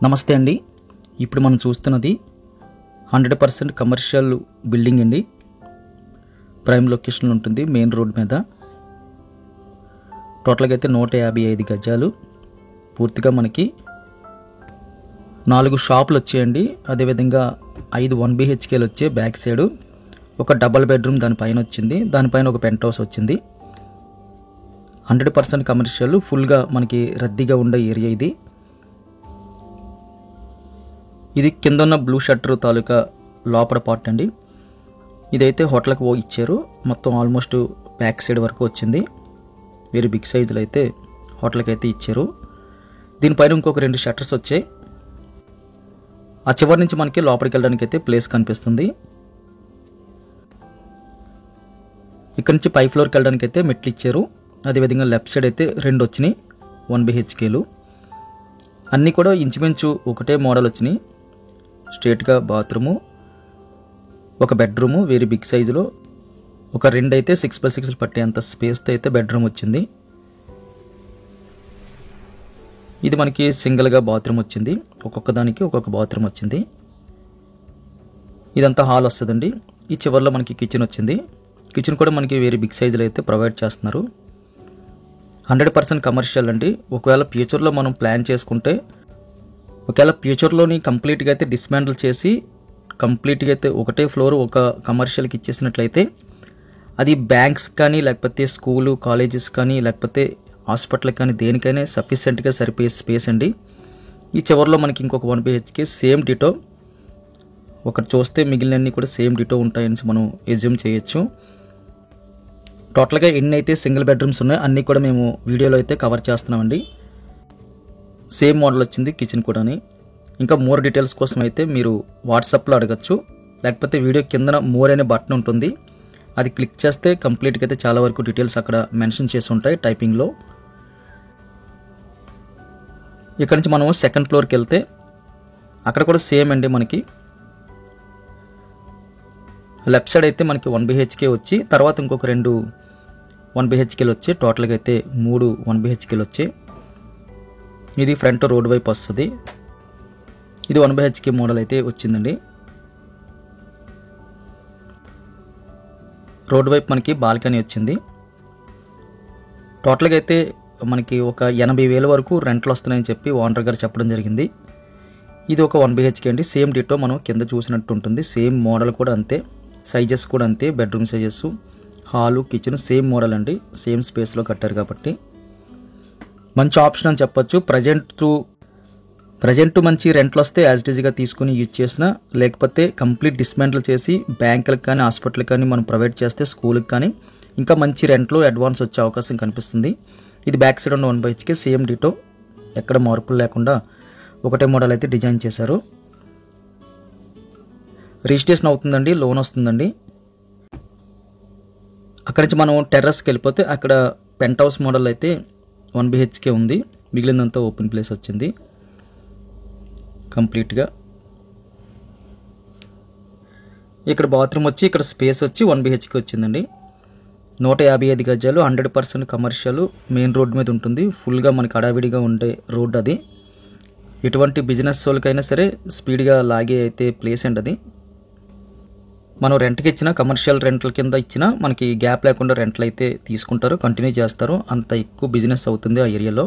నమస్తే అండి. ఇప్పుడు మనం చూస్తున్నది 100% కమర్షియల్ బిల్డింగ్ అండి. ప్రైమ్ లొకేషన్లో ఉంటుంది, మెయిన్ రోడ్ మీద. టోటల్గా అయితే 155 గజాలు. పూర్తిగా మనకి 4 షాపులు వచ్చాయండి. అదేవిధంగా 5 1BHKలు వచ్చాయి. బ్యాక్ సైడ్ ఒక డబల్ బెడ్రూమ్ దానిపైన వచ్చింది, దానిపైన ఒక పెంట్ హౌస్ వచ్చింది. 100% కమర్షియల్, ఫుల్గా మనకి రద్దీగా ఉండే ఏరియా ఇది. ఇది కింద ఉన్న బ్లూ షట్టర్ తాలూకా లోపల పార్ట్ అండి. ఇదైతే హోటల్కి ఇచ్చారు. మొత్తం ఆల్మోస్ట్ బ్యాక్ సైడ్ వరకు వచ్చింది. వెరీ బిగ్ సైజులో అయితే హోటల్కి అయితే ఇచ్చారు. దీనిపైన ఇంకొక 2 షట్టర్స్ వచ్చాయి. ఆ చివరి నుంచి మనకి లోపలికి వెళ్ళడానికి అయితే ప్లేస్ కనిపిస్తుంది. ఇక్కడ నుంచి పై ఫ్లోర్కి వెళ్ళడానికి అయితే మెట్లు ఇచ్చారు. అదేవిధంగా లెఫ్ట్ సైడ్ అయితే 2 వచ్చినాయి 1BHKలు. అన్నీ కూడా ఇంచుమించు ఒకటే మోడల్ వచ్చినాయి. స్ట్రేట్గా బాత్రూము, ఒక బెడ్రూము వెరీ బిగ్ సైజులో, ఒక 2 అయితే 6x6 పట్టేంత స్పేస్తో అయితే బెడ్రూమ్ వచ్చింది. ఇది మనకి సింగిల్గా బాత్రూమ్ వచ్చింది. ఒక్కొక్క దానికి ఒక్కొక్క బాత్రూమ్ వచ్చింది. ఇదంతా హాల్ వస్తుందండి. ఈ చివరిలో మనకి కిచెన్ వచ్చింది. కిచెన్ కూడా మనకి వెరీ బిగ్ సైజులో అయితే ప్రొవైడ్ చేస్తున్నారు. 100% కమర్షియల్ అండి. ఒకవేళ ఫ్యూచర్లో మనం ప్లాన్ చేసుకుంటే, ఒకవేళ ఫ్యూచర్లోని కంప్లీట్గా అయితే డిస్మాంటిల్ చేసి కంప్లీట్గా అయితే ఒకటే ఫ్లోర్ ఒక కమర్షియల్కి ఇచ్చేసినట్లయితే అది బ్యాంక్స్ కానీ, లేకపోతే స్కూలు కాలేజెస్ కానీ, లేకపోతే హాస్పిటల్కి కానీ దేనికైనా సఫిషియెంట్గా సరిపోయే స్పేస్ అండి. ఈ చివరిలో మనకి ఇంకొక 1BHK సేమ్ డిటో. ఒకటి చూస్తే మిగిలినన్నీ కూడా సేమ్ డిటో ఉంటాయని మనం ఎజ్యూమ్ చేయొచ్చు. టోటల్గా ఎన్ని అయితే సింగిల్ బెడ్రూమ్స్ ఉన్నాయో అన్నీ కూడా మేము వీడియోలో అయితే కవర్ చేస్తున్నామండి. సేమ్ మోడల్ వచ్చింది కిచెన్ కూడాని. ఇంకా మోర్ డీటెయిల్స్ కోసం అయితే మీరు వాట్సాప్లో అడగచ్చు, లేకపోతే వీడియో కింద మోర్ అనే బటన్ ఉంటుంది, అది క్లిక్ చేస్తే కంప్లీట్గా అయితే చాలా వరకు డీటెయిల్స్ అక్కడ మెన్షన్ చేసి ఉంటాయి టైపింగ్లో. ఇక్కడ నుంచి మనం సెకండ్ ఫ్లోర్కి వెళ్తే అక్కడ కూడా సేమ్ అండి. మనకి లెఫ్ట్ సైడ్ అయితే మనకి 1BHK వచ్చి తర్వాత ఇంకొక 2 1BHKలు వచ్చి టోటల్గా అయితే 3 1BHKలు వచ్చాయి. ఇది ఫ్రంట్ రోడ్ వైపు వస్తుంది. ఇది 1BHK మోడల్ అయితే వచ్చిందండి. రోడ్ వైపు మనకి బాల్కనీ వచ్చింది. టోటల్గా అయితే మనకి ఒక 80,000 వరకు రెంట్లు వస్తున్నాయని చెప్పి ఓనర్ గారు చెప్పడం జరిగింది. ఇది ఒక 1BHK అండి. సేమ్ డిటో మనం కింద చూసినట్టు ఉంటుంది. సేమ్ మోడల్ కూడా అంతే, సైజెస్ కూడా అంతే. Bedroom sizes, hall, kitchen same model అండి. సేమ్ స్పేస్లో కట్టారు కాబట్టి మంచి ఆప్షన్ అని చెప్పొచ్చు. ప్రజెంట్ మంచి రెంట్లు వస్తే యాజ్ ఇట్ ఈజ్గా తీసుకుని యూజ్ చేసినా, లేకపోతే కంప్లీట్ డిస్మాంటిల్ చేసి బ్యాంకులకు కానీ హాస్పిటల్కి కానీ మనం ప్రొవైడ్ చేస్తే స్కూల్కి కానీ ఇంకా మంచి రెంట్లు అడ్వాన్స్ వచ్చే అవకాశం కనిపిస్తుంది. ఇది బ్యాక్ సైడ్ ఉన్న 1BHK సేమ్ డిటో, ఎక్కడ మార్పులు లేకుండా ఒకటే మోడల్ అయితే డిజైన్ చేశారు. రిజిస్ట్రేషన్ అవుతుందండి, లోన్ వస్తుందండి. అక్కడి నుంచి మనం టెర్రస్కి వెళ్ళిపోతే అక్కడ పెంట్ హౌస్ మోడల్ అయితే 1BHK ఉంది. మిగిలినంతా ఓపెన్ ప్లేస్ వచ్చింది కంప్లీట్గా. ఇక్కడ బాత్రూమ్ వచ్చి, ఇక్కడ స్పేస్ వచ్చి 1BHK వచ్చిందండి. 155 గజాలు, 100% కమర్షియల్, మెయిన్ రోడ్ మీద ఉంటుంది. ఫుల్గా మనకి హడావిడిగా ఉండే రోడ్ అది. ఎటువంటి బిజినెస్ వాళ్ళకైనా సరే స్పీడ్గా లాగే అయితే ప్లేస్ అండి అది. మనం రెంట్కి ఇచ్చినా, కమర్షియల్ రెంట్ల కింద ఇచ్చినా మనకి గ్యాప్ లేకుండా రెంట్లు అయితే తీసుకుంటారు, కంటిన్యూ చేస్తారు. అంత ఎక్కువ బిజినెస్ అవుతుంది ఆ ఏరియాలో.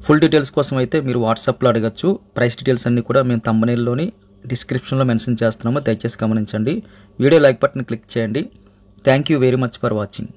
ఫుల్ డీటెయిల్స్ కోసం అయితే మీరు వాట్సాప్లో అడగచ్చు. ప్రైస్ డీటెయిల్స్ అన్నీ కూడా మేము థంబ్నెయిల్లోని డిస్క్రిప్షన్లో మెన్షన్ చేస్తున్నాము, దయచేసి గమనించండి. వీడియో లైక్ బటన్ క్లిక్ చేయండి. Thank you very much for watching.